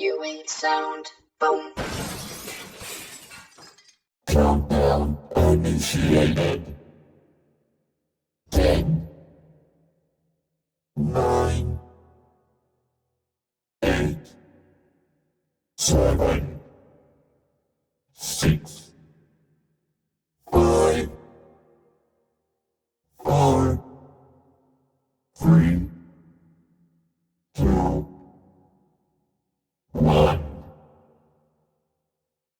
Viewing sound. Boom. Countdown initiated. 10, 9, 8, 7, 6, 5, 4, 3, 2,